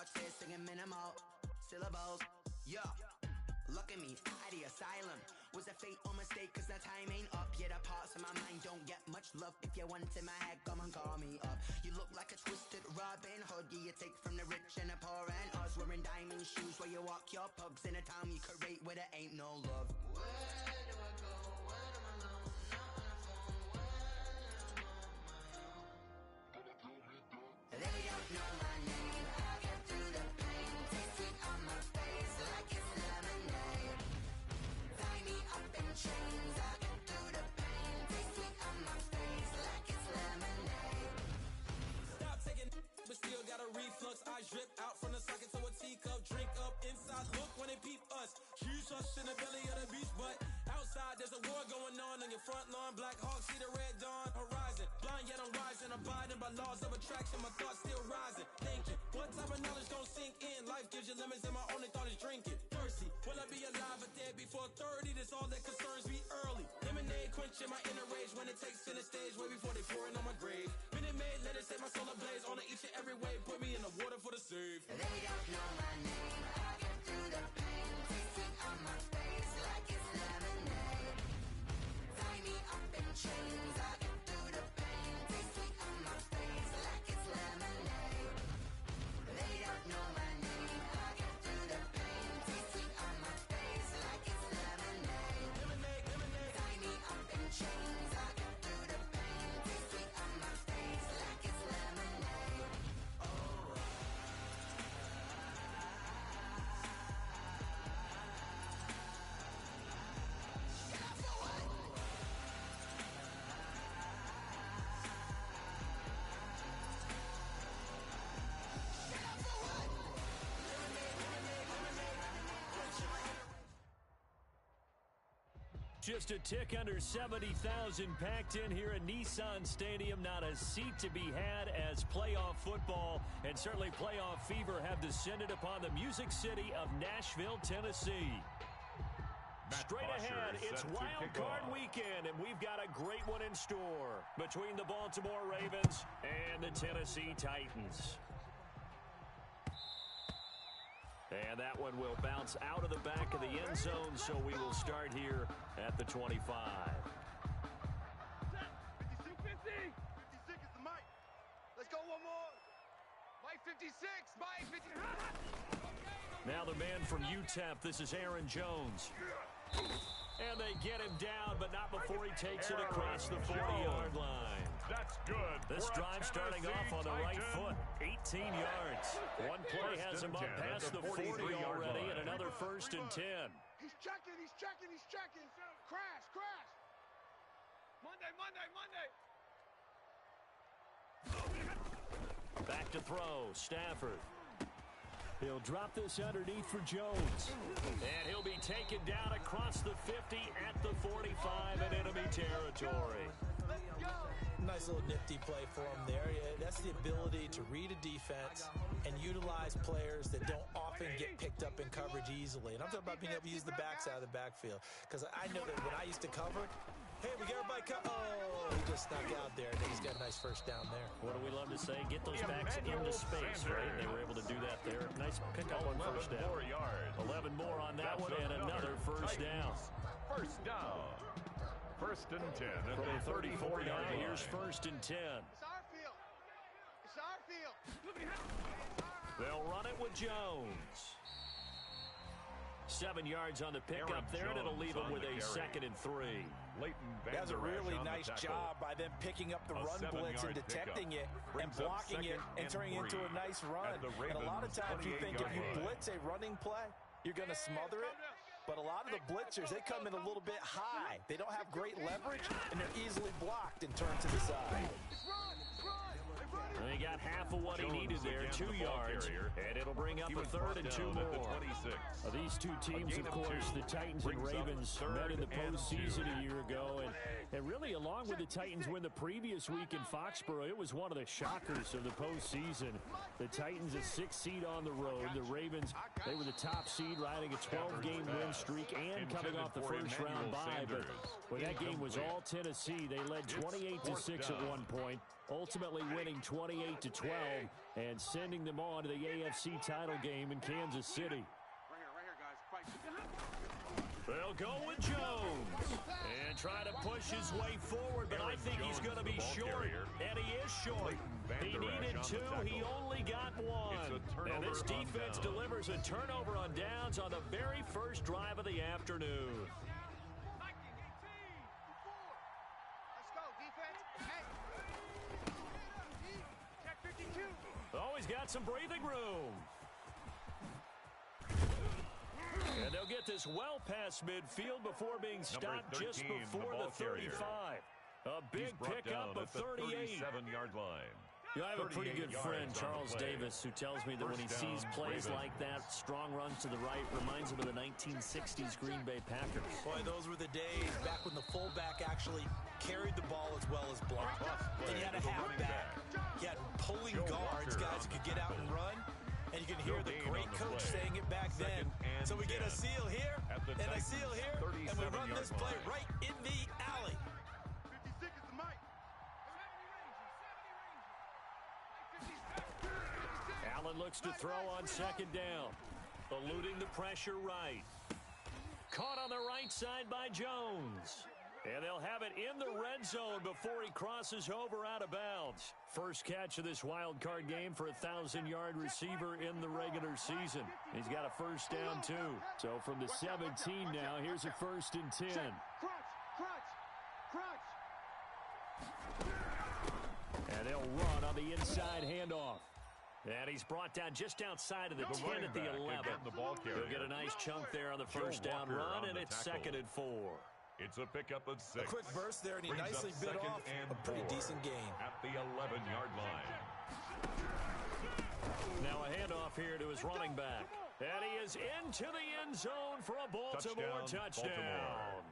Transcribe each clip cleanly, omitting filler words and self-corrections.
started singing minimal syllables. Yeah. Look at me, out the asylum. Was a fate or mistake, cause the time ain't up. Yeah, the parts of my mind don't get much love. If you want in my head, come and call me up. You look like a twisted Robin Hood. Yeah, you take from the rich and the poor and us. Wearing diamond shoes where you walk your pugs. In a town you could rate where there ain't no love. Where do I go? When am I alone? Not on the phone. When am I on my own? They don't know my name. I get through the pain. Taste sweet on my face like it's lemonade. Tie me up in chains. I get through the pain. Taste sweet on my face like it's lemonade. Stop taking, but still got a reflux. I drip out from the socket to a teacup. Drink up inside. Look when they peep us. Huge us in the belly of the beach, but outside there's a war going on your front lawn. Black Hawk see the red dawn horizon. Blind yet I'm rising. Abiding by laws of attraction. My thoughts still rising. Thinking, what type of knowledge gon' sink in? Life gives you limits and my only thought is drinking. Thirsty, will I be alive or dead before 30? That's all that concerns me early. Lemonade quenching my inner rage when it takes center stage. Way before they pouring on my grave. Minute Maid, let it set my soul ablaze. On each and every way, put me in the water for the save. They don't know my name. I get through the pain. Taste sweet on my face like it's lemonade. Tie me up in chains. I get through the pain. Taste sweet on my face like it's lemonade. They don't know my name. I get through the pain. Taste sweet on my face like it's lemonade. Lemonade, lemonade. Tie me up in chains. I get through the pain. Taste sweet on my face like it's lemonade. Just a tick under 70,000 packed in here at Nissan Stadium. Not a seat to be had as playoff football and certainly playoff fever have descended upon the Music City of Nashville, Tennessee. Straight ahead, it's Wild Card Weekend, and we've got a great one in store between the Baltimore Ravens and the Tennessee Titans. And that one will bounce out of the back of the end zone, so we will start here at the 25. 56, 56 is the mic. Let's go one more. Mike 56, Mike 56. Now the man from UTEP, this is Aaron Jones. And they get him down, but not before he takes it across the 40-yard line. That's good. This drive starting off on the right foot, 18 yards. One play has him up past the 40 already, and another 1st and 10. He's checking, he's checking, he's checking. Crash, crash. Monday. Back to throw, Stafford. He'll drop this underneath for Jones. And he'll be taken down across the 50 at the 45 in enemy territory. Let's go. Nice little nifty play for him there. Yeah, that's the ability to read a defense and utilize players that don't often get picked up in coverage easily. And I'm talking about being able to use the backs out of the backfield. Because I know that when I used to cover, hey, we got everybody cover. Oh, he just snuck out there, and he's got a nice first down there. What do we love to say? Get those backs into space, right? They were able to do that there. Nice pickup on first down. 11 more on that one, and another first down. First down. 1st and 10 at the 34 34-yard yard. line. Here's 1st and 10. It's our field. It's our field. They'll run it with Jones. 7 yards on the pickup Aaron there, and it'll Jones leave him on with the a carry. 2nd and 3. Leighton Van That's a Der Esch really on the nice tackle. job by them picking up the A run blitz and 7-yard detecting pickup. it and Brings up blocking it 2nd and turning it into a 3 nice at run. the And a lot of Ravens' times you think if you 28-yard line. blitz a running play, you're going to smother it. But a lot of the blitzers, they come in a little bit high. They don't have great leverage, and they're easily blocked and turned to the side. It's run. And he got half of what he needed there, again, 2 the ball yards, carrier. and it'll bring up He a was 3rd brought and 2 down at the more. 26. These two teams, gain of of course, 2. the Titans and Brings up Ravens 3rd met in the and postseason 2. a year ago. And really, along with the Titans win the previous week in Foxborough, it was one of the shockers of the postseason. The Titans, a 6th seed on the road. The Ravens, they were the top seed, riding a 12-game win streak and coming off the first-round bye. But when that game was all Tennessee, they led 28-6 at one point. ultimately winning 28-12 and sending them on to the AFC title game in Kansas City. They'll go with Jones and try to push his way forward, but I think he's going to be short, and he is short. He needed two, he only got one. And this defense delivers a turnover on downs on the very first drive of the afternoon. Oh, he's got some breathing room. And they'll get this well past midfield before being stopped just before the 35. A big pickup of 38. 37-yard line. You know, I have a pretty good friend, Charles Davis, who tells me that when he sees plays like that, strong runs to the right, reminds him of the 1960s Green Bay Packers. Boy, those were the days back when the fullback actually carried the ball as well as blocked. Then you had a halfback. You had pulling guards, guys who could get out and run. And you can hear the great coach saying it back then. So we get a seal here, and a seal here, and we run this play right in the alley. 56 is the mic. Allen looks to throw on second down. Eluding the pressure right. Caught on the right side by Jones. And they'll have it in the red zone before he crosses over out of bounds. First catch of this wild card game for a 1,000-yard receiver in the regular season. He's got a first down, too. So from the 17 now, here's a 1st and 10. And they'll run on the inside handoff. And he's brought down just outside of the 10 at the 11. He'll get a nice chunk there on the first down run, and it's 2nd and 4. It's a pickup of 6. A quick burst there, and he nicely bit off a pretty decent gain. At the 11-yard line. Now a handoff here to his running back. And he is into the end zone for a Baltimore touchdown.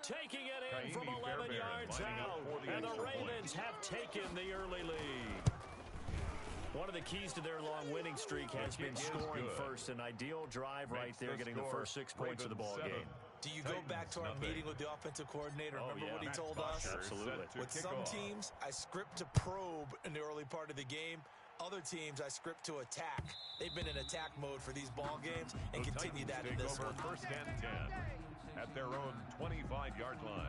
Taking it in from 11 yards out. And the Ravens have taken the early lead. One of the keys to their long winning streak has been scoring first. An ideal drive right there, getting the first 6 points of the ball game. Do you go back to our meeting with the offensive coordinator? Remember what he told us? Absolutely. With some teams, I script to probe in the early part of the game. Other teams, I script to attack. They've been in attack mode for these ball games and continue that in this one. 1st and 10 at their own 25-yard line.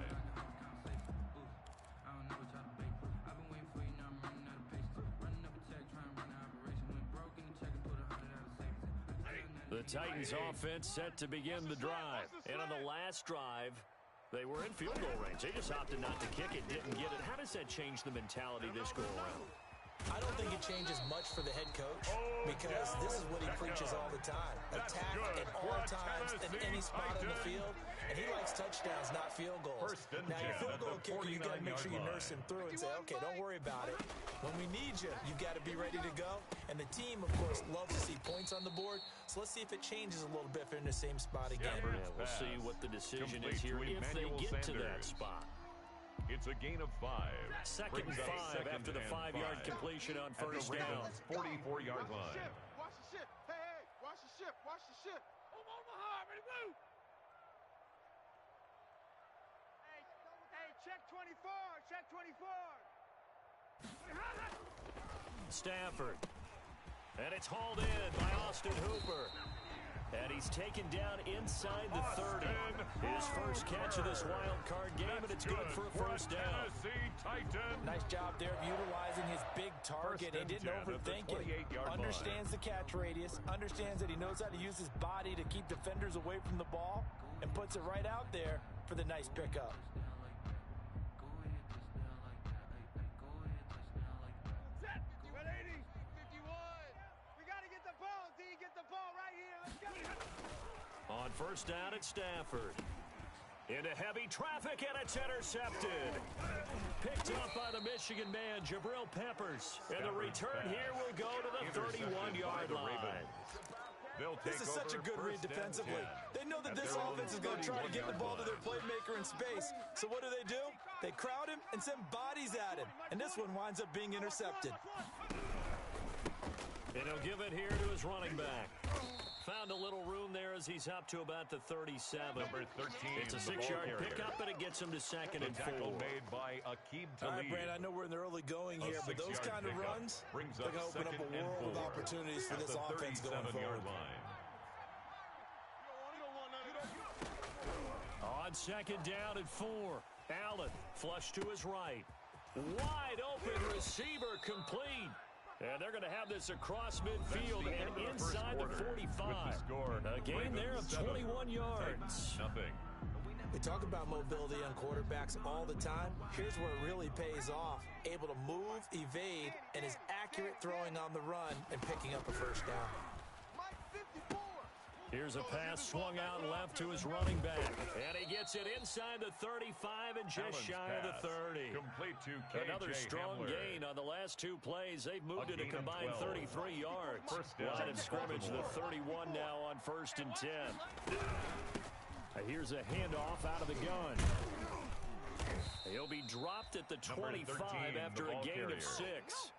The Titans offense set to begin the drive. And on the last drive, they were in field goal range. They just opted not to kick it, didn't get it. How does that change the mentality this go around? I don't think it changes much for the head coach because this is what he preaches all the time. Attack at all times in any spot on the field. And he likes touchdowns, not field goals. Now, your field goal kicker, you got to make sure you nurse him through and say, okay, don't worry about it. When we need you, you got to be ready to go. And the team, of course, loves to see points on the board. So let's see if it changes a little bit if they're in the same spot again. Yeah, we'll see what the decision is here if they get to that spot. It's a gain of 5. 2nd and 5 after the 5-yard completion on first down. 44-yard line. Watch the ship. Hey, watch the ship. Watch the ship. Omaha, ready to move. Hey, check 24. Check 24. Stafford. And it's hauled in by Austin Hooper. And he's taken down inside the 30. His first catch of this wild card game, and it's good for a first down. Nice job there of utilizing his big target. He didn't overthink it. Understands the catch radius. Understands that he knows how to use his body to keep defenders away from the ball. And puts it right out there for the nice pickup. On first down at Stafford. Into heavy traffic, and it's intercepted. Picked up by the Michigan man, Jabril Peppers. And the return here will go to the 31-yard line. This is such a good read defensively. They know that this offense is going to try to get the ball to their playmaker in space. So what do? They crowd him and send bodies at him. And this one winds up being intercepted. And he'll give it here to his running back. Found a little room there as he's up to about the 37. Number 13. It's a 6-yard pickup, and it gets him to second and 4. Tackle made by Aqib All right, Talib. Brand, I know we're in the early going here, but those kind of runs, they're going to open up a world of opportunities for this offense going forward. On second down and 4. Allen, flush to his right. Wide open receiver complete. And they're going to have this across midfield and inside the 45. A gain there of 21 yards. Nothing. We talk about mobility on quarterbacks all the time. Here's where it really pays off. Able to move, evade, and is accurate throwing on the run and picking up a first down. Here's a pass swung out left to his running back. And he gets it inside the 35 and just shy of the 30. Complete to KJ Another strong Hamler. gain on the last 2 plays. They've moved it a combined 33 yards. First down. Line of scrimmage, the 31 now on 1st and 10. Here's a handoff out of the gun. He'll be dropped at the 25 after a gain of 6.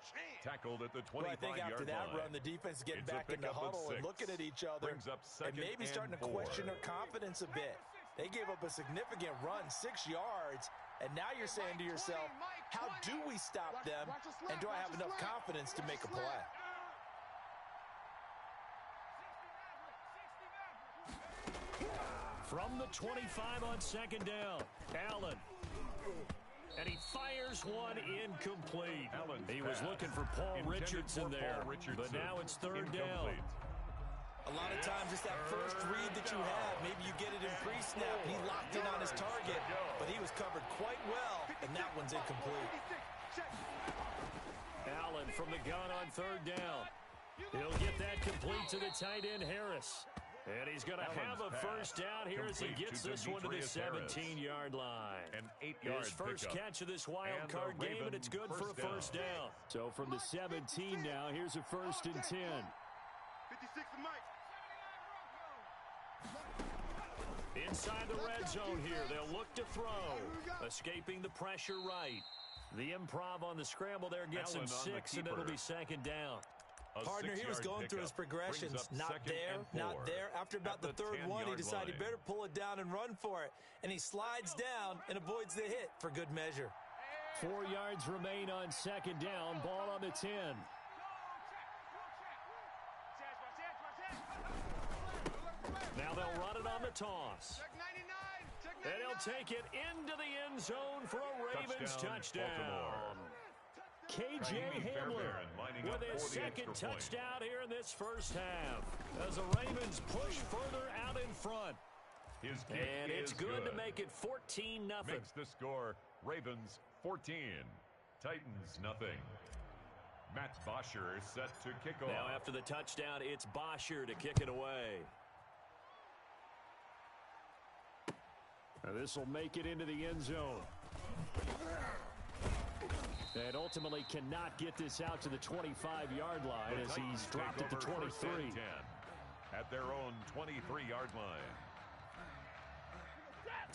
Tackled at the 25-yard Well, I think after that run, the defense is getting back in the huddle and looking at each other and maybe starting to question their confidence a bit. They gave up a significant run, 6 yards, and now you're saying to yourself, how do we stop them, and do I have enough confidence to make a play? From the 25 on second down, Allen. And he fires one incomplete. He was looking for Paul Richardson there, but now it's 3rd down. A lot of times it's that first read that you have. Maybe you get it in pre-snap. He locked in on his target, but he was covered quite well, and that one's incomplete. Allen from the gun on 3rd down. He'll get that complete to the tight end, Harris. And he's going to have a first down here as he gets this one to the 17-yard line. His first catch of this wild card game, and it's good for a first down. So from the 17 now, here's a 1st and 10. 56 to Mike. Inside the red zone here, they'll look to throw. Escaping the pressure right. The improv on the scramble there gets him 6, and it'll be 2nd down. Partner, he was going through his progressions. Not there, not there. After about the 3rd one, he decided he better pull it down and run for it. And he slides down and avoids the hit for good measure. 4 yards remain on 2nd down. Ball on the 10. Now they'll run it on the toss. And he'll take it into the end zone for a Ravens touchdown. KJ Hamler with his 2nd touchdown here in this first half as the Ravens push further out in front. And it's good to make it 14-0. Makes the score Ravens 14, Titans nothing. Matt Bosher set to kick off. Now after the touchdown, it's Bosher to kick it away. This will make it into the end zone. And ultimately cannot get this out to the 25-yard line as he's dropped at the 23. At their own 23-yard line.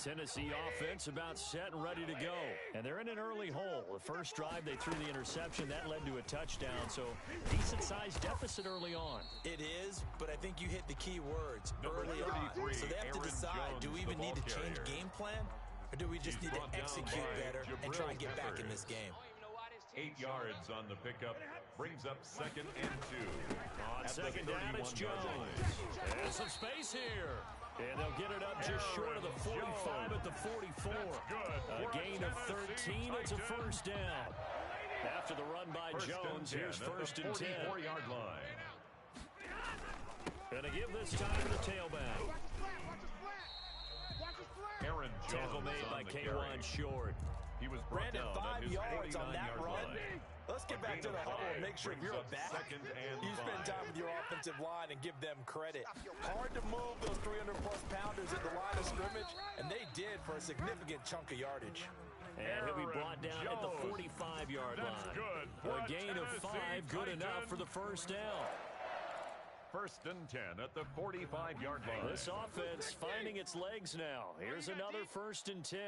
Tennessee offense about set and ready to go. And they're in an early hole. The first drive, they threw the interception. That led to a touchdown. So decent-sized deficit early on. It is, but I think you hit the key words early on. So they have to decide, do we even need to change game plan? Or do we just need to execute better and try and get back in this game? 8 yards on the pickup, brings up 2nd and 2. On 2nd down, it's Jones. And some space here. And they'll get it up just short of the 45 at the 44. A gain of 13, it's a first down. After the run by Jones, here's 1st and 10. 44-yard line. Gonna give this time to the tailback. Aaron Jones Tackle made by K1 Short. He was brought Brandon, down 5 yards on that run. Let's get back to the huddle and make sure if you're a back, you spend time with your offensive line and give them credit. Hard to move those 300-plus pounders at the line of scrimmage, and they did for a significant chunk of yardage. And he'll be brought down at the 45-yard line. A gain of 5, good enough for the first down. 1st and 10 at the 45-yard line. This offense finding its legs now. Here's another 1st and 10.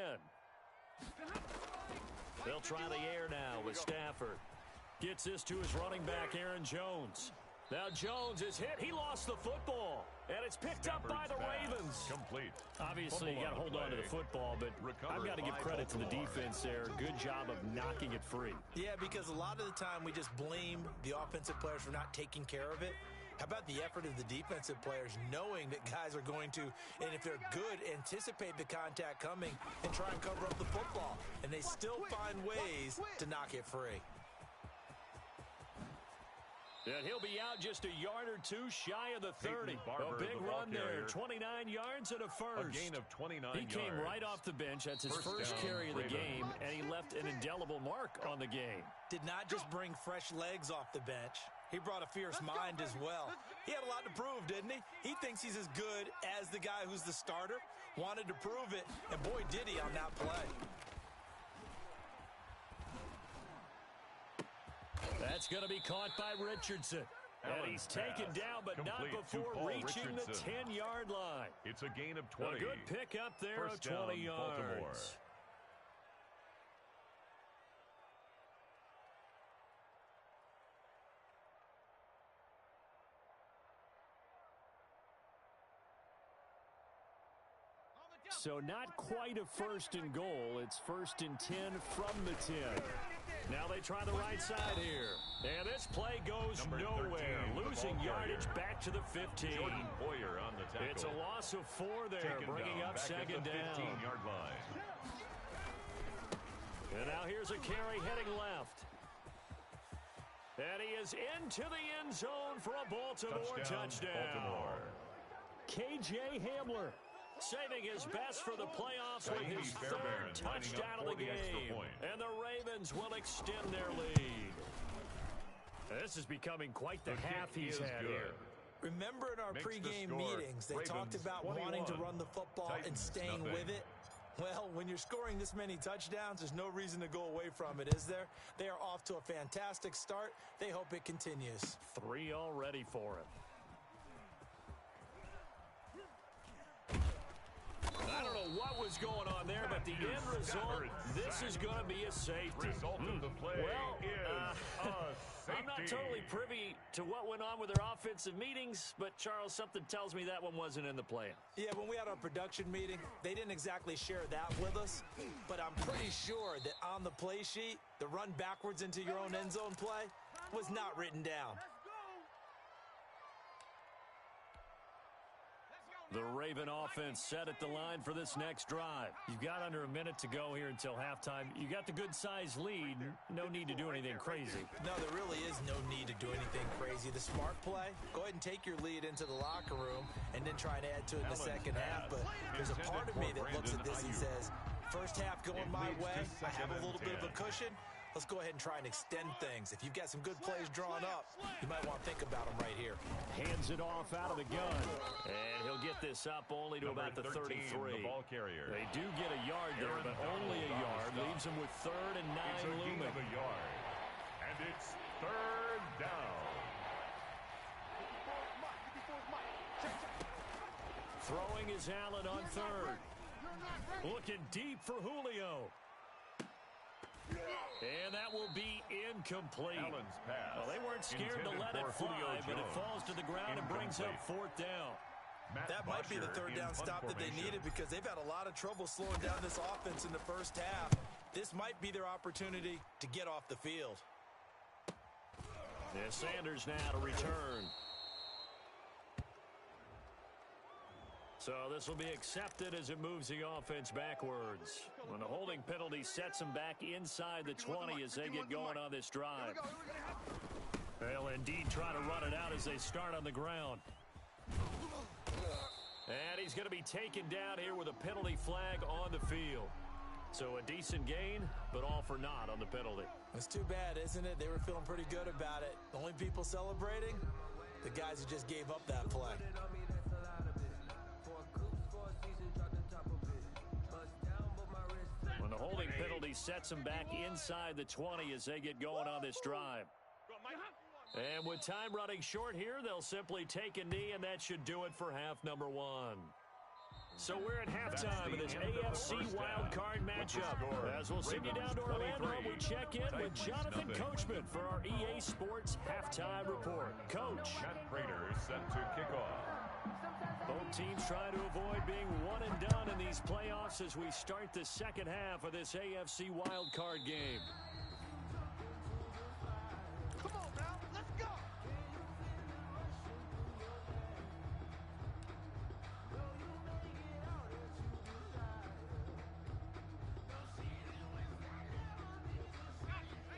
They'll try the air now with Stafford. Gets this to his running back, Aaron Jones. Now Jones is hit. He lost the football. And it's picked up by the Ravens. Complete. Obviously, you got to hold on to the football, but I've got to give credit to the defense there. Good job of knocking it free. Yeah, because a lot of the time we just blame the offensive players for not taking care of it. How about the effort of the defensive players knowing that guys are going to, and if they're good, anticipate the contact coming and try and cover up the football. And they still find ways to knock it free. And he'll be out just a yard or two shy of the 30. A big run there, 29 yards and a first. A gain of 29 He yards. came right off the bench. That's his first carry of the game, and he left an indelible mark on the game. Did not just bring fresh legs off the bench. He brought a fierce mind as well. He had a lot to prove, didn't he? He thinks he's as good as the guy who's the starter. Wanted to prove it, and boy, did he on that play. That's going to be caught by Richardson. And he's taken down, but not before reaching the 10-yard line. It's a gain of 20. A good pick up there of 20 yards. Baltimore. So not quite a first and goal. It's first and 10 from the 10. Now they try the right side here. And this play goes nowhere. 13, losing yardage back to the 15. Jordan Boyer on the tackle. It's a loss of 4 there, bringing up second down. 15-yard line. And now here's a carry heading left. And he is into the end zone for a Baltimore touchdown. Baltimore. KJ Hamler saving his best for the playoffs with his third touchdown of the game. And the Ravens will extend their lead. This is becoming quite the half he's had here. Remember in our pregame meetings, they talked about wanting to run the football and staying with it? Well, when you're scoring this many touchdowns, there's no reason to go away from it, is there? They are off to a fantastic start. They hope it continues. 3 already for him. I don't know what was going on there, but the end result, this is going to be a safety. Result of the play is a safety. I'm not totally privy to what went on with their offensive meetings, but, Charles, something tells me that one wasn't in the plan. Yeah, when we had our production meeting, they didn't exactly share that with us, but I'm pretty sure that on the play sheet, the run backwards into your own end zone play was not written down. The Raven offense set at the line for this next drive. You've got under a minute to go here until halftime. You got the good-sized lead. No need to do anything crazy. No, there really is no need to do anything crazy. The smart play, go ahead and take your lead into the locker room and then try and add to it in the second half. But there's a part of me that looks at this and says, first half going my way, I have a little bit of a cushion. Let's go ahead and try and extend things. If you've got some good plays drawn up, you might want to think about them right here. Hands it off out of the gun. And he'll get this up only to about the 33. The ball carrier. They do get a yard there, but only a yard. Leaves them with 3rd and 9 looming. Of a yard. And it's 3rd down. Throwing is Allen on 3rd. Looking deep for Julio. And that will be incomplete. Allen's pass. Well, they weren't scared to let it fly, but it falls to the ground and brings up 4th down. That might be the 3rd down stop that they needed because they've had a lot of trouble slowing down this offense in the first half. This might be their opportunity to get off the field. Yeah, Sanders now to return. So this will be accepted as it moves the offense backwards. When the holding penalty sets them back inside the 20 as they get going on this drive. They'll indeed try to run it out as they start on the ground. And he's going to be taken down here with a penalty flag on the field. So a decent gain, but all for naught on the penalty. It's too bad, isn't it? They were feeling pretty good about it. The only people celebrating, the guys who just gave up that play. When the holding penalty sets them back inside the 20 as they get going on this drive. And with time running short here, they'll simply take a knee, and that should do it for half number 1. So we're at halftime of this AFC wildcard matchup. As we'll send you down to Orlando, we check in with Jonathan Coachman for our EA Sports Halftime Report. Coach. Matt Prater set to kick off. Both teams trying to avoid being one and done in these playoffs as we start the second half of this AFC wildcard game. Come on now, let's go.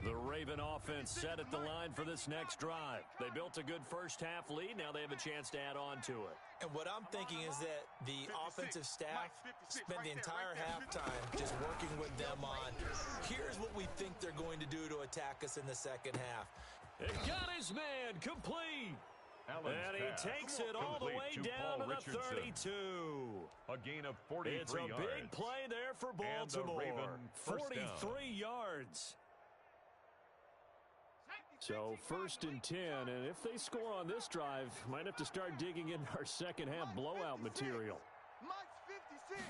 The Raven offense set at the line for this next drive. They built a good first half lead. Now they have a chance to add on to it. And what I'm thinking is that the offensive staff spent the entire halftime just working with them on, here's what we think they're going to do to attack us in the second half. It got his man complete. And he takes it all the way down to the 32. A gain of 43 yards. It's a big play there for Baltimore. 43 yards. So 1st and 10, and if they score on this drive, might have to start digging in our second half blowout material. Mike's 56.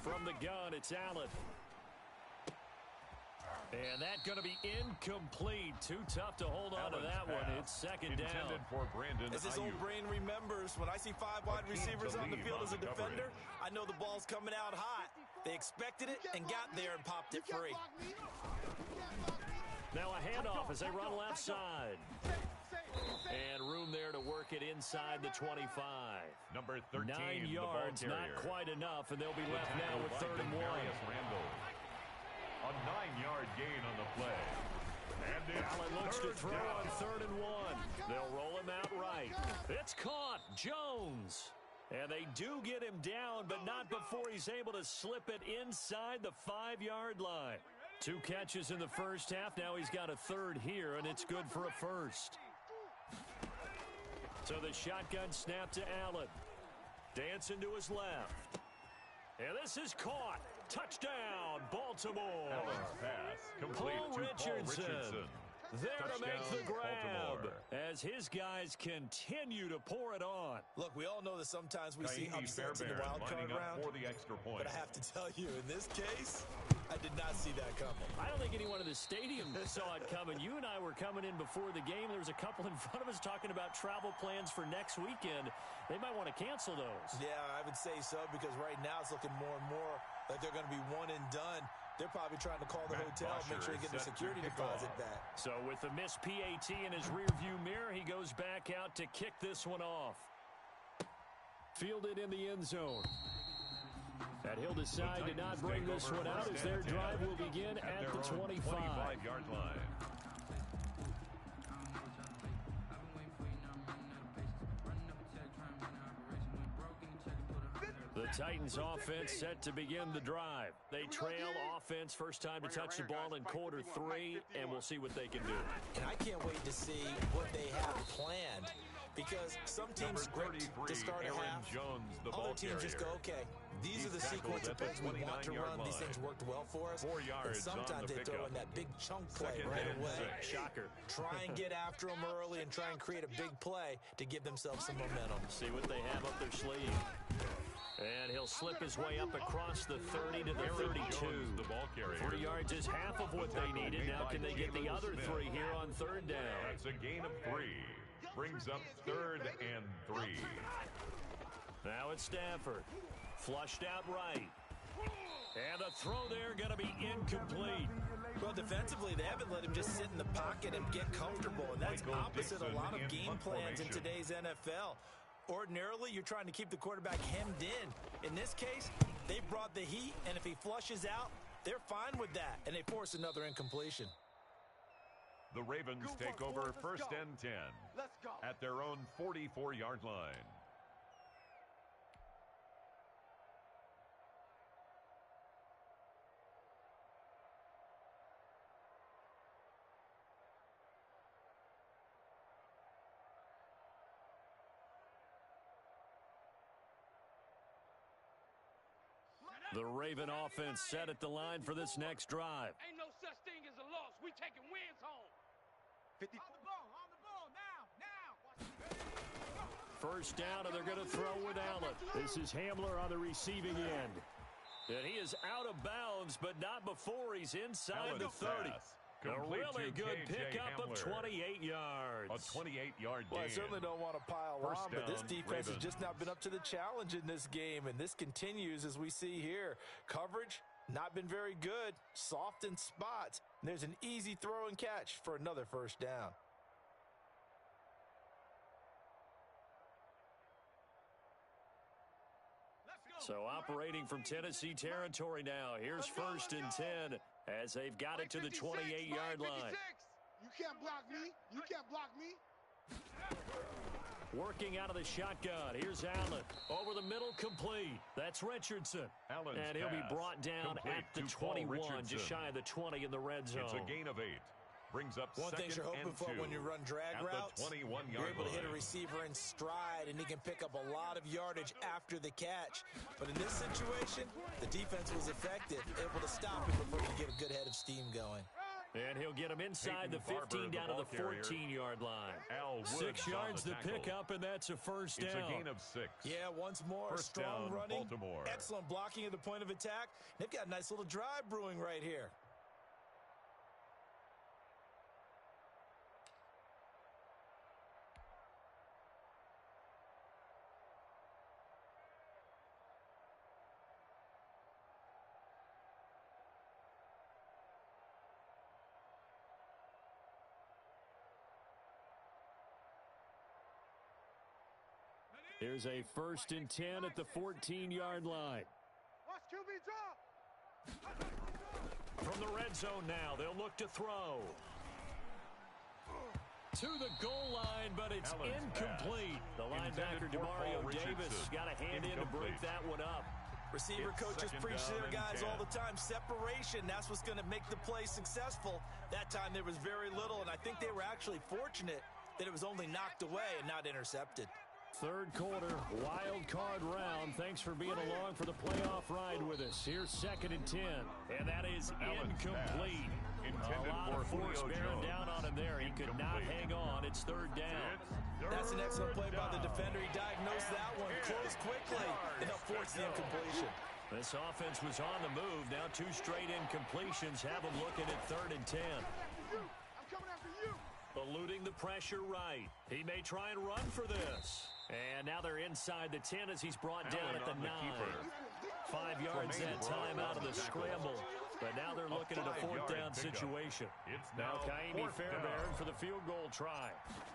From the gun, it's Allen. And that's going to be incomplete. Too tough to hold on to that one. It's second down. For Brandon as his old brain remembers, when I see 5 wide receivers on the field as a defender, I know the ball's coming out hot. They expected it and got there and popped it free. Now a handoff as they run left side. And room there to work it inside the 25. Number 13, 9 yards, not quite enough, and they'll be left now with 3rd and 1. A 9-yard gain on the play. And Allen looks to throw on 3rd and 1. They'll roll him out right. It's caught. Jones. And they do get him down, but not before he's able to slip it inside the 5-yard line. 2 catches in the first half. Now he's got a 3rd here, and it's good for a 1st. So the shotgun snap to Allen. Dancing to his left. And this is caught. Touchdown, Baltimore. Allen's pass complete Paul to Richardson. Paul Richardson. There to make the grab Baltimore. as his guys continue to pour it on. Look, we all know that sometimes we see Kaimi upsets in the Fairbairn wild card lining up round. for the extra point. But I have to tell you, in this case, I did not see that coming. I don't think anyone in the stadium saw it coming. You and I were coming in before the game. There was a couple in front of us talking about travel plans for next weekend. They might want to cancel those. Yeah, I would say so, because right now it's looking more and more like they're going to be one and done. They're probably trying to call the hotel, make sure they get their security deposit back. So with the missed PAT in his rearview mirror, he goes back out to kick this one off. Fielded in the end zone. And he'll decide to not bring this one out as their drive will begin at the 25-yard line. The Titans offense set to begin the drive. They trail offense first time to touch the ball in quarter 3, and we'll see what they can do. And I can't wait to see what they have planned, because some teams script to start a half. Jones, the Other teams just go, okay, these are the sequence of plays we want to run. These things worked well for us. 4 And yards sometimes they throw in that big chunk play right away. Shocker. Try and get after them early and try and create a big play to give themselves some momentum. See what they have up their sleeve. And he'll slip his way up across the 30 to the 32. The ball carrier. 3 yards is half of what they needed. Now can they get the other 3 here on 3rd down? That's a gain of 3. Brings up 3rd and 3. Now it's Stafford. Flushed out right. And the throw there going to be incomplete. Well, defensively, they haven't let him just sit in the pocket and get comfortable. And that's opposite a lot of game plans in today's NFL. Ordinarily, you're trying to keep the quarterback hemmed in. In this case, they brought the heat, and if he flushes out, they're fine with that, and they force another incompletion. The Ravens take over 1st and 10 at their own 44-yard line. The Raven offense set at the line for this next drive. Ain't no such thing as a loss. We taking wins home. 50. On the ball now. first down, and they're going to throw with Allen. This is Hamler on the receiving end. And he is out of bounds, but not before he's inside the 30. A really good pickup of 28 yards. A 28-yard gain. Well, I certainly don't want to pile First on, but this down, defense has Ravens. just not been up to the challenge in this game, and this continues as we see here. Coverage, not been very good, soft in spots. And there's an easy throw and catch for another first down. So operating from Tennessee territory now. Here's first and 10 as they've got it to the 28-yard line. You can't block me. You can't block me. Working out of the shotgun. Here's Allen. Over the middle, complete. That's Richardson. Allen's and he'll be pass brought down complete at the to Paul 21, Richardson. just shy of the 20 in the red zone. It's a gain of 8. Brings up One thing you're hoping for when you run drag at routes, the 21-yard you're able to hit a line. receiver in stride, and he can pick up a lot of yardage after the catch. But in this situation, the defense was effective, able to stop him before he could get a good head of steam going. And he'll get him inside Peyton the 15 Barber, down the to the ball carrier. 14-yard line. Al Woods 6 on yards the the tackle. pickup, and that's a first down. It's a gain of 6. Yeah, once more, First strong down, running, Baltimore. excellent blocking at the point of attack. They've got a nice little drive brewing right here. Here's a first and 10 at the 14-yard line. Watch QB drop. From the red zone now, they'll look to throw. To the goal line, but it's Allen's incomplete. pass. The linebacker, Intended for Demario Paul Davis, Richardson. got a hand in to break Incomplete. that one up. Receiver It's coaches second preach to down their and guys 10. all the time. Separation, that's what's going to make the play successful. That time there was very little, and I think they were actually fortunate that it was only knocked away and not intercepted. Third quarter, wild card round. Thanks for being along for the playoff ride with us. Here's second and 10, and that is Allen's incomplete. pass. Intended A lot for of force Julio bearing Jones. down on him there. He could not Incomplete. hang on. It's third down. That's an excellent play by the down. defender. He diagnosed that one, closed quickly, and helped force the incompletion. This offense was on the move. Now 2 straight incompletions have them looking at third and 10. I'm coming after you. Eluding the pressure right. He may try and run for this. And now they're inside the 10 as he's brought down Allen at the on 9. the keeper. 5 yards that time out of the scramble. But now they're looking at a 4th down situation. It's Now now Kaimi 4th Fairbairn down. for the field goal try.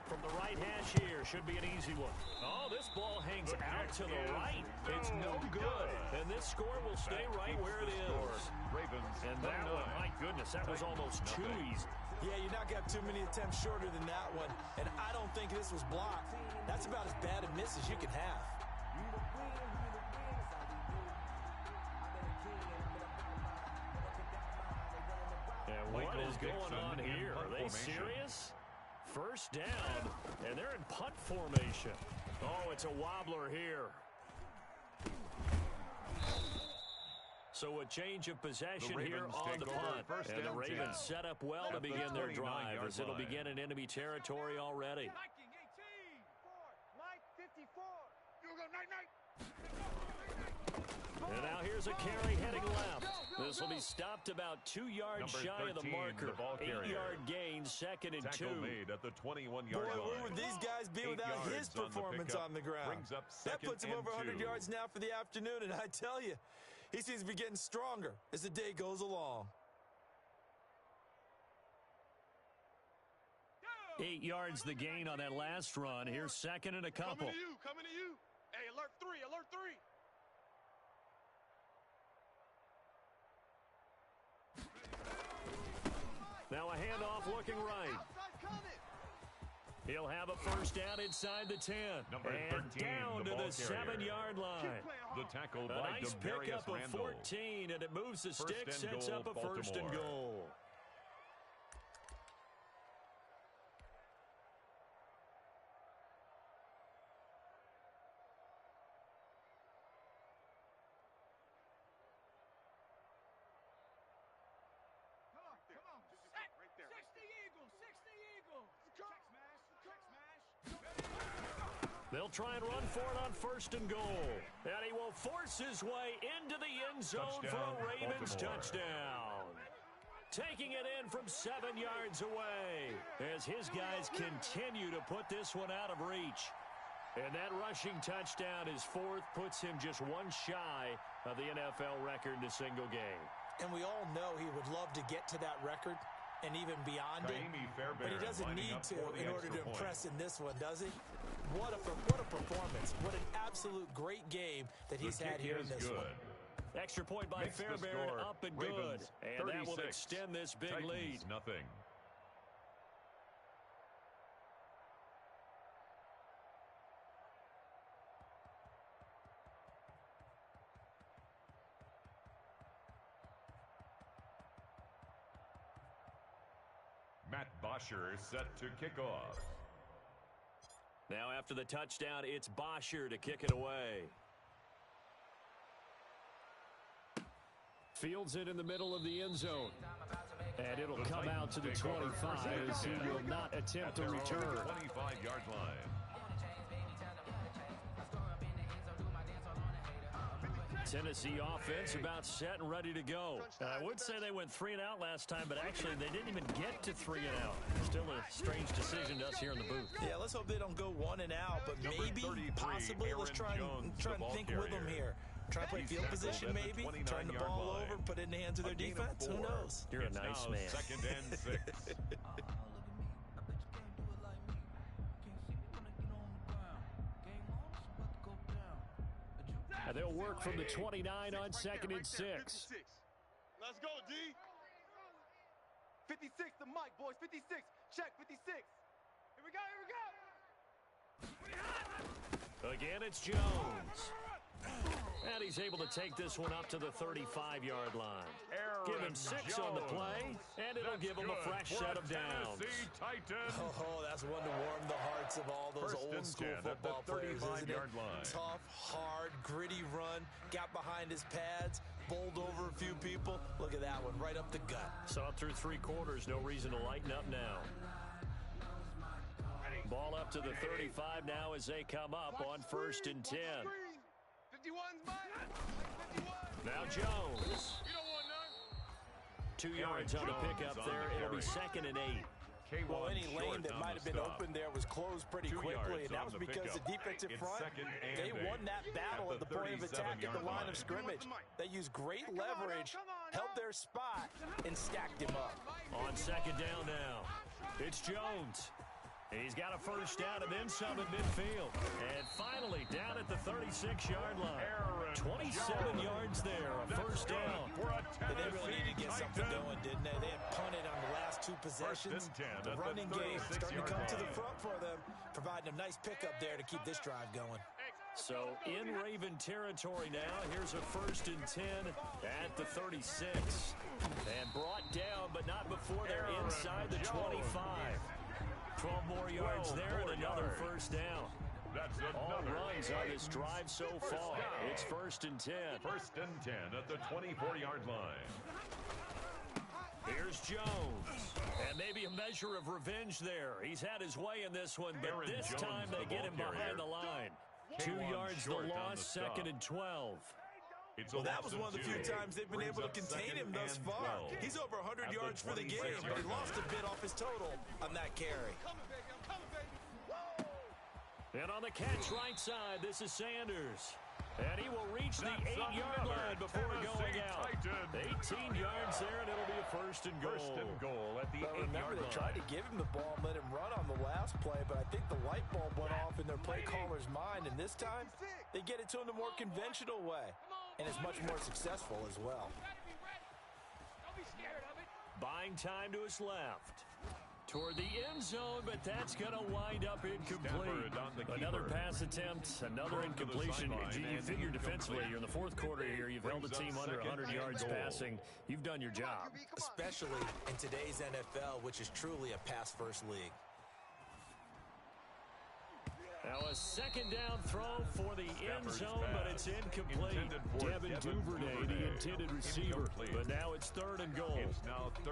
From the right hash here, should be an easy one. Oh, this ball hangs The out to kick the is right. It's no good. And this score will stay That right keeps where it the score. is. Ravens And that 29. one, my goodness, that was almost too easy. Yeah, you're not got too many attempts shorter than that one, and I don't think this was blocked. That's about as bad a miss as you can have. And what Michael is going Dixon on in here? Are punt they formation. serious? First down, and they're in punt formation. Oh, it's a wobbler here. So a change of possession here Ravens on take the over punt. first And the down Ravens 10. set up well to At the begin their 29 drive yard as it'll line. begin in enemy territory already. Viking 18. Mike 54. You go night night. And now here's a carry heading left. This will be stopped about 2 yards Number shy of the 13, marker. the ball carrier. 8-yard gain, second and 2. Tackle made at the 21-yard Boy, line. where would these guys be 8 without his yards on the performance pickup. on the ground? Brings up That second puts him and over 100 2. yards now for the afternoon, and I tell you, he seems to be getting stronger as the day goes along. 8 yards the gain on that last run. Here's second and a couple. Coming to you. Coming to you. Hey, alert 3. Alert 3. Now a handoff looking right. Outside coming. He'll have a first down inside the 10. Number And 13, down the to ball the carrier. 7-yard line. The tackle A by nice Demarius pickup of Randall. 14, and it moves the First stick, and sets goal, up a first and Baltimore. goal. Come on. Set. Right there. 60 Eagles. 60 Eagles. Go. Check smash. Check smash. They'll try and run for it on 1st and goal. And he will force his way into the end zone for a Ravens touchdown. Taking it in from 7 yards away as his guys continue to put this one out of reach. And that rushing touchdown, his 4th, puts him just one shy of the NFL record in a single game. And we all know he would love to get to that record and even beyond it, but he doesn't need to in order to impress in this one, does he? What a performance. What an absolute great game that he's had here in this one. Extra point by Fairbairn, up and good. And that will extend this big lead. Nothing. Matt Bosher is set to kick off. Now after the touchdown, it's Bosher to kick it away. Fields it in the middle of the end zone. And it'll come out to the 25 as he will not attempt to return. 25-yard line. Tennessee offense about set and ready to go. I would say they went 3 and out last time, but actually they didn't even get to 3 and out. Still a strange decision to us here in the booth. Yeah, let's hope they don't go 1 and out, but maybe, possibly, let's try and think with them here. Try to play field position maybe, turn the ball over, put it in the hands of their defense. Who knows? You're a nice man. 2nd and 6. And they'll work from the 29 on 2nd and 6. Let's go, D. 56 to Mike, boys. 56. Check, 56. Here we go. Again, it's Jones. And he's able to take this one up to the 35-yard line. Give him 6 on the play, and it'll give him a fresh set of downs. Oh, that's one to warm the hearts of all those old-school football players, isn't it? Tough, hard, gritty run, got behind his pads, bowled over a few people. Look at that one, right up the gut. Saw it through 3 quarters, no reason to lighten up now. Ball up to the 35 now as they come up on 1st and 10. 51's mine. Now Jones. 2 yards on the pickup there. It'll be 2nd and 8. Well, any lane that might have been open there was closed pretty quickly, and that was because the defensive front, they won that battle at the point of attack at the line of scrimmage. They used great leverage, held their spot, and stacked him up. On 2nd down now, it's Jones. He's got a first down and then some at midfield. And finally down at the 36-yard line. 27 yards there, a first down. They really needed to get something going, didn't they? They had punted on the last 2 possessions. The running game starting to come to the front for them, providing a nice pickup there to keep this drive going. So in Raven territory now, here's a 1st and 10 at the 36. And brought down, but not before they're inside the 25. 12 more yards there and another first down. That's all runs on this drive so far. It's 1st and 10. 1st and 10 at the 24-yard line. Here's Jones. And maybe a measure of revenge there. He's had his way in this one, but this time they get him behind the line. 2 yards the loss, 2nd and 12. Well, that was one of the few times they've been able to contain him thus far. He's over 100 yards for the game, but he lost a bit off his total on that carry. And on the catch right side, this is Sanders. And he will reach the 8-yard line before going out. 18 yards there, and it'll be a 1st and goal. 1st and goal at the 8-yard line. They tried to give him the ball and let him run on the last play, but I think the light bulb went off in their play caller's mind, and this time they get it to him the more conventional way. And it's much more successful as well. Buying time to his left. Toward the end zone, but that's going to wind up incomplete. Another pass attempt, another incompletion. You figure defensively, you're in the 4th quarter here. You've held the team under 100 yards passing. You've done your job. Especially in today's NFL, which is truly a pass-first league. Now a 2nd down throw for the end zone, but it's incomplete. Devin Duvernay, the intended receiver. But now it's 3rd and goal.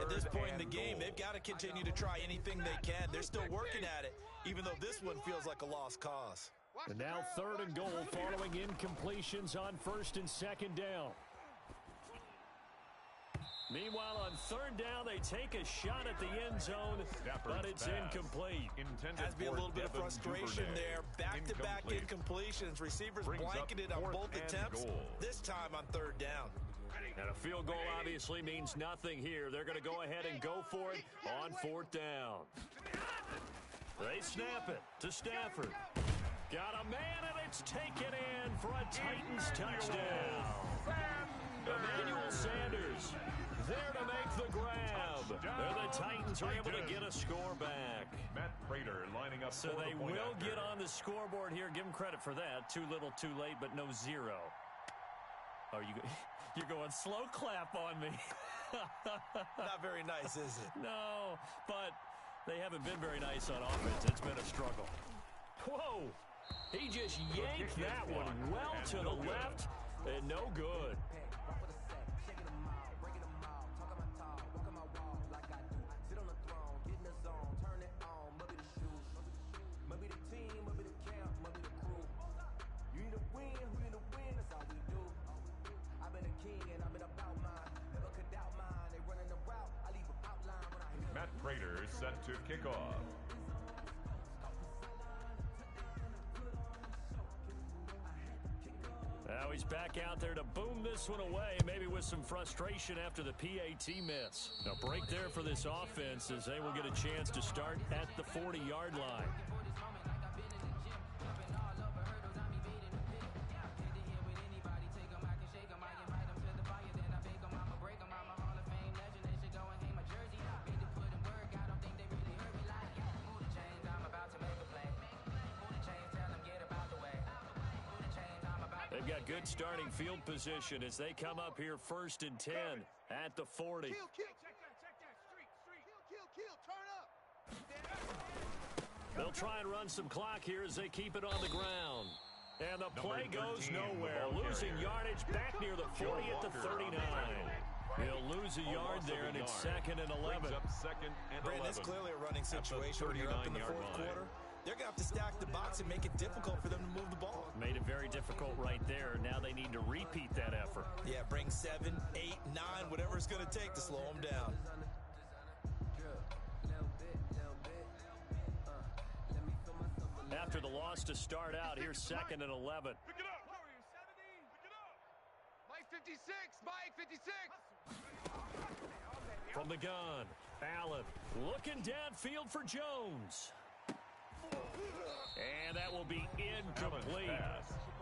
At this point in the game, they've got to continue to try anything they can. They're still working at it, even though this one feels like a lost cause. And now 3rd and goal following incompletions on 1st and 2nd down. Meanwhile, on 3rd down, they take a shot at the end zone, but it's incomplete. Has to be a little bit of frustration there. Back-to-back incompletions. Receivers blanketed on both attempts, this time on 3rd down. And a field goal obviously means nothing here. They're going to go ahead and go for it on 4th down. They snap it to Stafford. Got a man, and it's taken in for a Titans touchdown. Emmanuel Sanders there to make the grab. And the Titans are able to get a score back. Matt Prater lining up. So they will get on the scoreboard here. Give them credit for that. Too little, too late, but no zero. Oh, you're going slow clap on me. Not very nice, is it? No, but they haven't been very nice on offense. It's been a struggle. Whoa! He just yanked that one well to the left, and no good. Matt Prater set to kick off. Now he's back out there to boom this one away, maybe with some frustration after the PAT miss. A break there for this offense as they will get a chance to start at the 40-yard line. They've got good starting field position as they come up here 1st and 10 at the 40. Check that. Street. Turn up. They'll try and run some clock here as they keep it on the ground. And the play goes nowhere. Losing yardage back near the 40 at the 39. He'll lose a yard there, and it's 2nd and 11. Brandon, it's clearly a running situation when you're up in the 4th quarter. They're going to have to stack the box and make it difficult for them to move the ball. Made it very difficult right there. Now they need to repeat that effort. Yeah, bring 7, 8, 9, whatever it's going to take to slow them down. After the loss to start out, here's 2nd and 11. Pick it up. Mike 56. Mike 56. From the gun, Allen looking downfield for Jones. And that will be incomplete.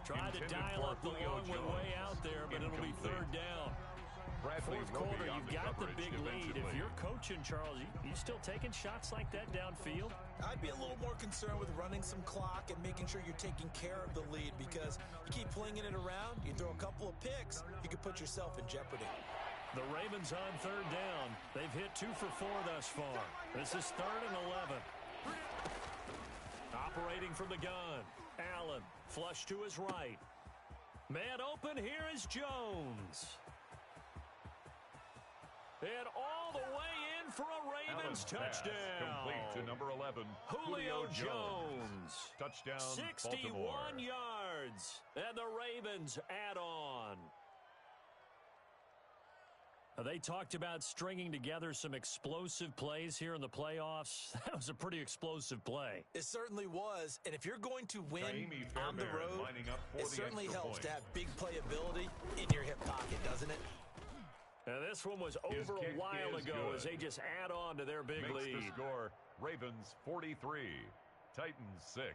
Tried to dial up the long way out there, but it'll be 3rd down. 4th quarter, you've got the big lead. If you're coaching, Charles, you still taking shots like that downfield? I'd be a little more concerned with running some clock and making sure you're taking care of the lead, because you keep flinging it around, you throw a couple of picks, you could put yourself in jeopardy. The Ravens on 3rd down. They've hit 2 for 4 thus far. This is 3rd and 11. Operating from the gun, Allen flush to his right. Man open, here is Jones. And all the way in for a Ravens touchdown. Complete to number 11, Julio Jones. Touchdown, 61 Baltimore. yards. And the Ravens add on. They talked about stringing together some explosive plays here in the playoffs. That was a pretty explosive play. It certainly was. And if you're going to win on the road, it certainly helps to have big playability in your hip pocket, doesn't it? And this one was over a while ago as they just add on to their big lead. The score, Ravens 43, Titans 6.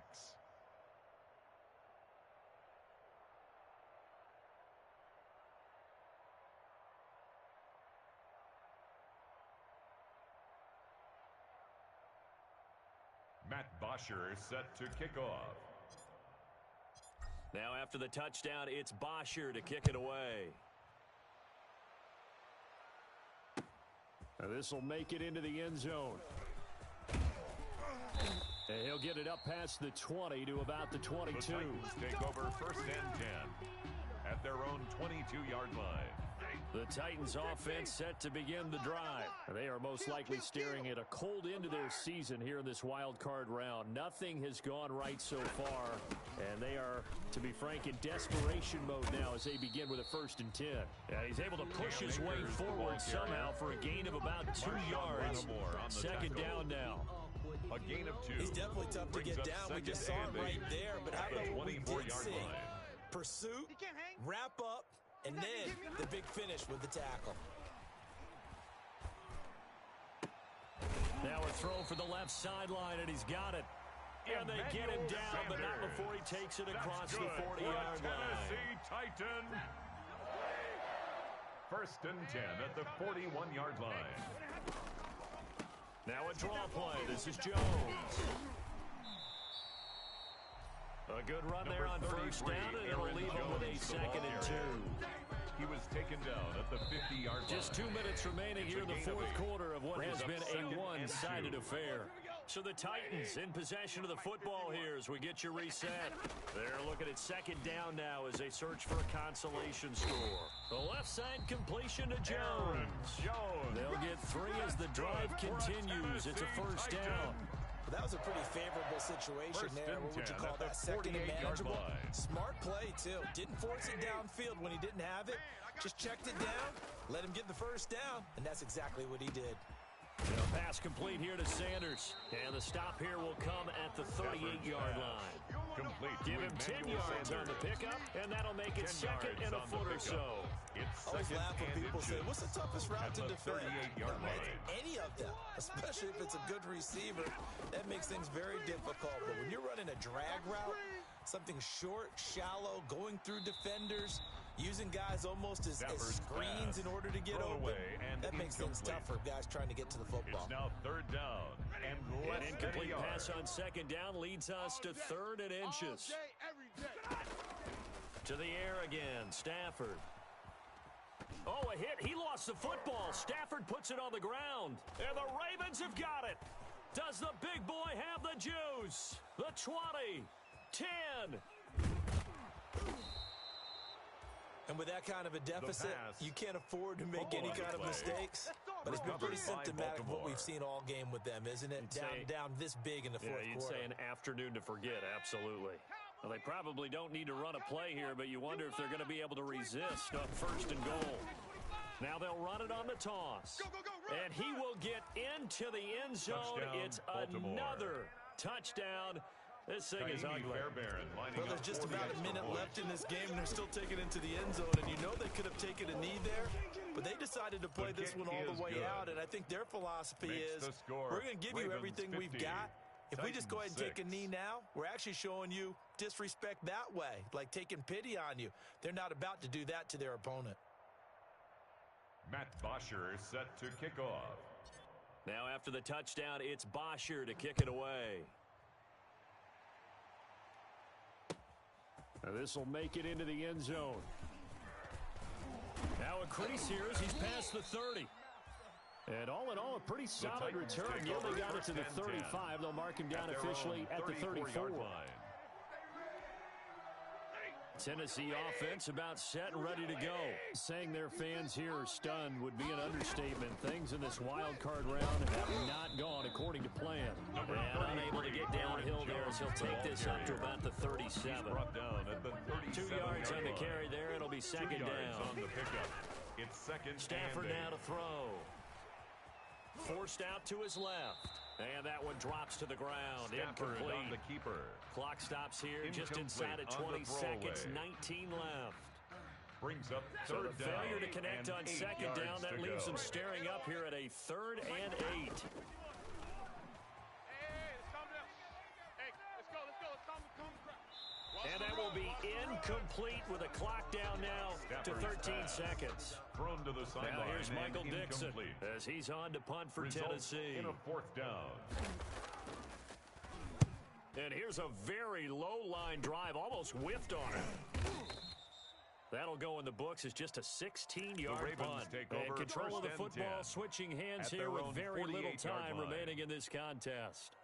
Matt Bosher set to kick off. Now after the touchdown, it's Bosher to kick it away. Now this will make it into the end zone. And he'll get it up past the 20 to about the 22. The Titans take over 1st and 10 at their own 22-yard line. The Titans offense set to begin the drive. They are most likely staring at a cold end to their season here in this wild card round. Nothing has gone right so far, and they are, to be frank, in desperation mode now as they begin with a 1st and 10. Yeah, he's able to push his way forward somehow for a gain of about 2 yards. 2nd down now. A gain of 2. He's definitely tough to get down. We just saw him right there, but how about what we did see? Pursuit, wrap up, and then the big finish with the tackle. Now a throw for the left sideline, and he's got it. And they get him down, but not before he takes it across the 40-yard line. Tennessee Titan. 1st and 10 at the 41-yard line. Now a draw play. This is Jones. A good run there on 1st down, and it'll leave him with a 2nd and 2. He was taken down at the 50-yard line. Just 2 minutes remaining here in the 4th quarter of what has been a one-sided affair. So the Titans in possession of the football here as we get you reset. They're looking at 2nd down now as they search for a consolation score. The left side completion to Jones. They'll get 3 as the drive continues. It's a 1st down. That was a pretty favorable situation there. What would you call that? 2nd and manageable. Smart play, too. Didn't force it downfield when he didn't have it. Just checked it down, let him get the 1st down, and that's exactly what he did. Pass complete here to Sanders. And the stop here will come at the 38-yard line. Complete. Give him 10 yards on the pickup, and that'll make it 2nd and a foot or so. Always laugh when people say, what's the toughest route to defend? Any of them, especially if it's a good receiver, that makes things very difficult. But when you're running a drag route, something short, shallow, going through defenders, using guys almost as screens in order to get open, that makes things tough for guys trying to get to the football. It's now 3rd down. And an incomplete pass on 2nd down leads us to 3rd and inches. To the air again, Stafford. Oh, a hit. He lost the football. Stafford puts it on the ground. And the Ravens have got it. Does the big boy have the juice? The 20, 10. And with that kind of a deficit, you can't afford to make any kind of mistakes. But it's been pretty symptomatic of what we've seen all game with them, isn't it? Down this big in the 4th quarter. You'd say an afternoon to forget, absolutely. Well, they probably don't need to run a play here, but you wonder if they're going to be able to resist on 1st and goal. Now they'll run it on the toss. And he will get into the end zone. Touchdown, it's Baltimore. Another touchdown. This thing is ugly. Well, there's just about a minute left in this game, and they're still taking it into the end zone. And you know they could have taken a knee there, but they decided to play this one all the way out. And I think their philosophy is, we're going to give you everything we've got. If we just go ahead and take a knee now, we're actually showing you disrespect that way, like taking pity on you. They're not about to do that to their opponent. Matt Bosher is set to kick off. Now after the touchdown, it's Bosher to kick it away. Now this will make it into the end zone. Now a crease here as he's past the 30. And all in all, a pretty solid return. Yeah, they got it to the 35. They'll mark him down officially at the 34. Tennessee offense about set and ready to go. Saying their fans here are stunned would be an understatement. Things in this wild card round have not gone according to plan. And unable to get downhill there as he'll take this up to about the 37. 2 yards on the carry there. It'll be 2nd down. On the pickup. It's 2nd. Stafford now to throw. Forced out to his left. And that one drops to the ground. Stafford incomplete. On the keeper. Clock stops here just inside of 20 seconds. 19 left. Brings up 3rd so the down. Failure to connect on 2nd down. That leaves them staring up here at a 3rd and 8. And that will be incomplete with a clock down now to 13 seconds. Thrown to the sideline. Now here's Michael Dixon as he's on to punt for Tennessee. In a 4th down. And here's a very low line drive, almost whiffed on it. That'll go in the books as just a 16-yard punt. And control of the football switching hands here with very little time remaining in this contest.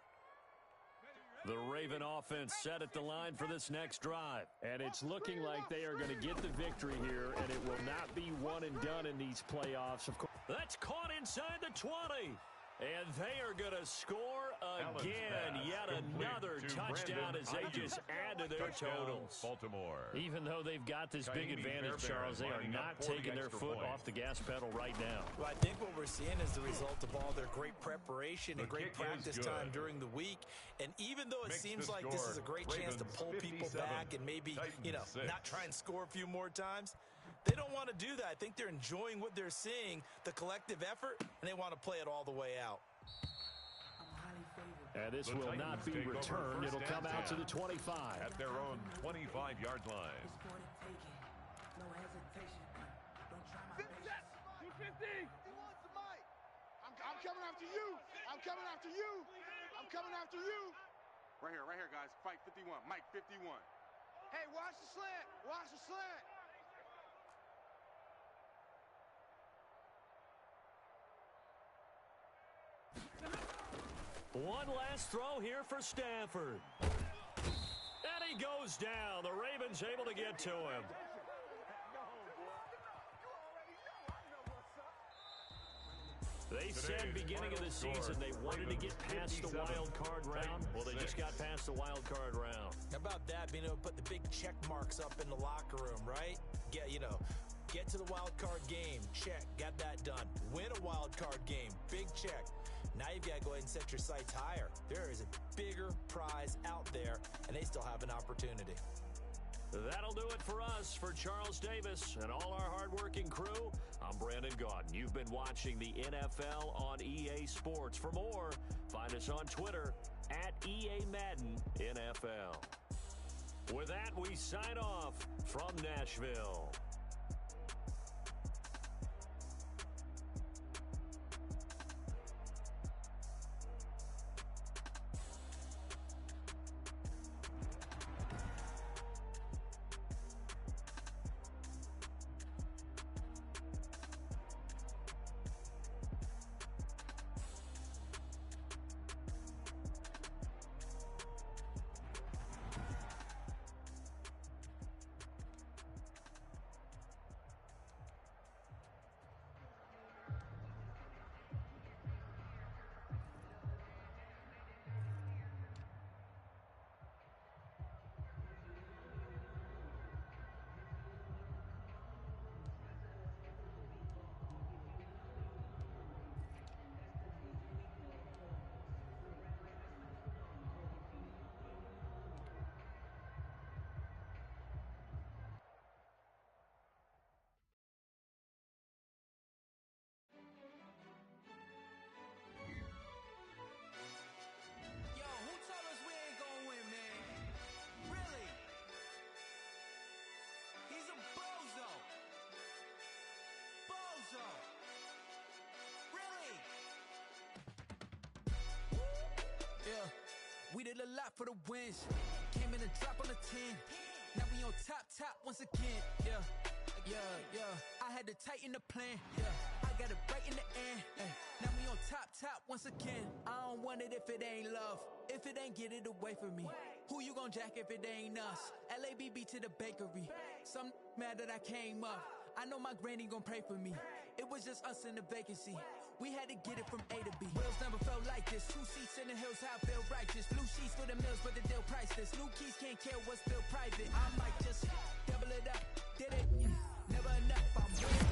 The Raven offense set at the line for this next drive. And it's looking like they are going to get the victory here, and it will not be one and done in these playoffs. Of course. That's caught inside the 20. And they are going to score again. Yet another touchdown as they just add to their totals. Baltimore. Even though they've got this big advantage, Charles, they are not taking their foot off the gas pedal right now. Well, I think what we're seeing is the result of all their great preparation and great practice time during the week. And even though it seems like this is a great chance to pull people back and maybe, not try and score a few more times, they don't want to do that. I think they're enjoying what they're seeing, the collective effort, and they want to play it all the way out. And this will not be returned. It'll come out to the 25. At their own 25-yard line. 250. I'm coming after you. I'm coming after you. I'm coming after you. Right here, guys. Fight 51. Mike 51. Hey, watch the slant. Watch the slant. One last throw here for Stafford. And he goes down. The Ravens able to get to him. They said beginning of the season they wanted to get past the wild card round. Well, they just got past the wild card round. How about that, being able to put the big check marks up in the locker room, right? Get to the wild card game. Check. Got that done. Win a wild card game. Big check. Now you've got to go ahead and set your sights higher. There is a bigger prize out there, and they still have an opportunity. That'll do it for us. For Charles Davis and all our hardworking crew, I'm Brandon Gaudin. You've been watching the NFL on EA Sports. For more, find us on Twitter at EA Madden NFL. With that, we sign off from Nashville. We did a lot for the wins. Came in and drop on the 10. Now we on top once again. Yeah. I had to tighten the plan. I got it right in the end. Now we on top once again. I don't want it if it ain't love. If it ain't, get it away from me. Who you gon' jack if it ain't us? LABB to the bakery. Some mad that I came up. I know my granny gon' pray for me. It was just us in the vacancy. We had to get it from A to B. Wheels never felt like this. 2 seats in the hills, how I feel righteous. Blue sheets for the mills, but the deal priceless. New keys can't care what's still private. I might just double it up. Did it? Never enough. I'm winning.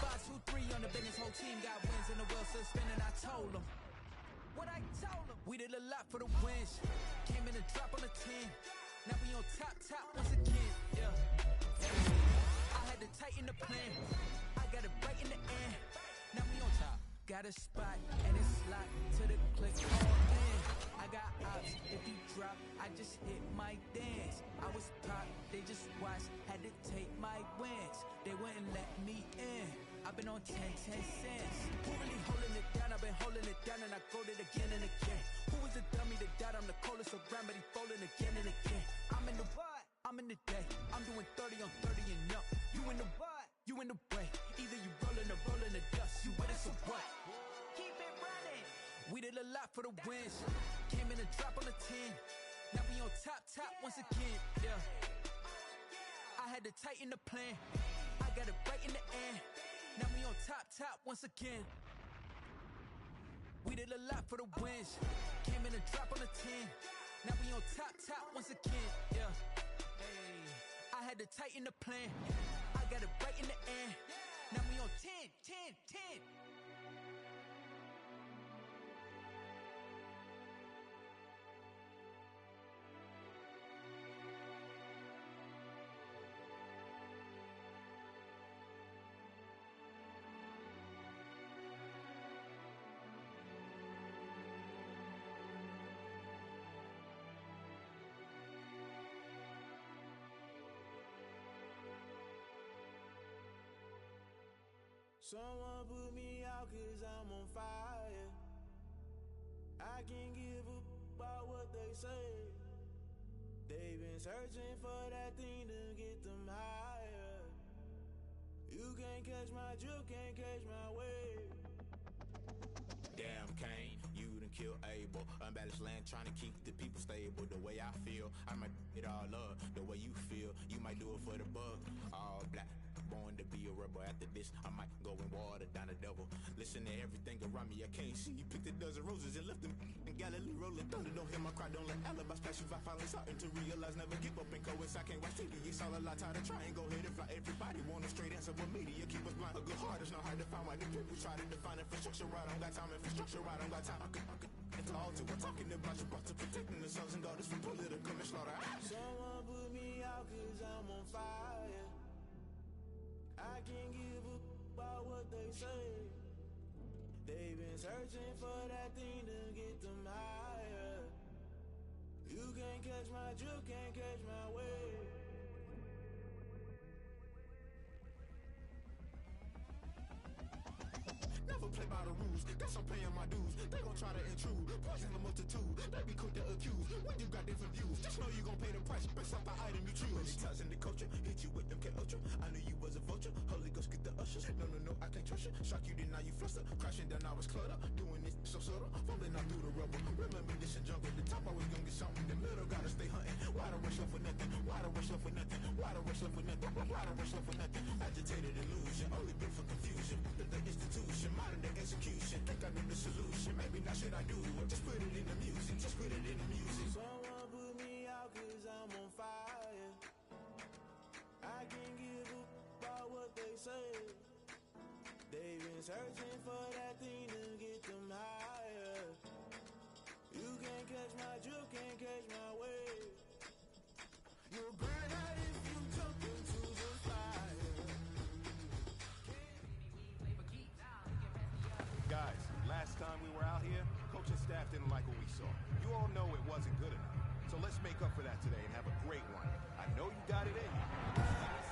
5, 2, 3 on the business. Whole team got wins in the world still spinning. I told them what I told them. We did a lot for the wins. Came in and drop on the 10. Now we on top once again. Yeah. I had to tighten the plan. I got it right in the end. Now we on top. Got a spot and it's locked to the click all in. I got ops, if you drop, I just hit my dance. I was top, they just watched, had to take my wins. They wouldn't let me in. I've been on 10 cents. Who really holding it down? I've been holding it down and I go it again and again. Who was the dummy that died? I'm the coldest around, but he folding again and again. I'm in the what? I'm in the day. I'm doing 30 on 30 and up. You in the what? You in the way. Either you rolling or rolling the dust. You with us or what? Keep it running. We did a lot for the wins. Came in and drop on the 10. top once again, yeah. I had to tighten the plan. I got it right in the end. Now we on top once again. We did a lot for the wins. Came in a drop on the 10. Now we on top once again, yeah. Hey, I had to tighten the plan. I got it right in the end. Now we on 10. Someone put me out 'cause I'm on fire. I can't give a about what they say. They've been searching for that thing to get them higher. You can't catch my drift, can't catch my wave. Damn Kane, you done killed Abel. Unbalanced land trying to keep the people stable. The way I feel, I might it all up. The way you feel, you might do it for the bug. All black, born to be a rebel. After this, I might go and water down the devil. Listen to everything around me, I can't see. Picked a dozen roses and left them in Galilee rolling thunder. Don't hear my cry, don't let alibi splash. If I finally starting to realize, never give up and coincide. I can't watch TV, it's all a lot. Tired of trying, go ahead and fly. Everybody want a straight answer, but media keep us blind. A good heart is not hard to find. Why the people try to define infrastructure right? I don't got time, infrastructure right? I don't got time. I could it's all to we're talking about you, about to protecting the sons and daughters from political manslaughter. Someone put me out 'cause I'm on fire. I can't give a about what they say. They've been searching for that thing to get them higher. You can't catch my drift, can't catch my wave. Never play by the rules, guess I'm paying my dues. They gon' try to intrude, poison the multitude. They be quick to accuse, when you got different views. Just know you gon' pay the price, based off the item you choose. Many ties in the culture, hit you with them Ultra. I knew you was a vulture, Holy Ghost get the ushers. No, I can't trust you. Shock you, then now you fluster. Crashing down, I was cluttered. Doing this so subtle, fumbling out through the rubble. Remember this in jungle, the top always gonna get something. The middle gotta stay hunting. Why the rush left for nothing? Why the rush left for nothing? Why the rush left for nothing? Why the rush left for nothing? Agitated illusion, only built for confusion. The institution, modern day execution. Think I know the solution. Maybe not should I do it? Just put it in the music. Just put it in the music. Someone put me out 'cause I'm on fire. I can't give a about what they say. They've been searching for that thing to get them higher. You can't catch my drift, can't catch my wave. You'll burn out if you jump into the fire. Guys, last time we were out here, coach and staff didn't like what we saw. You all know it wasn't good enough. So let's make up for that today and have a great one. I know you got it in you.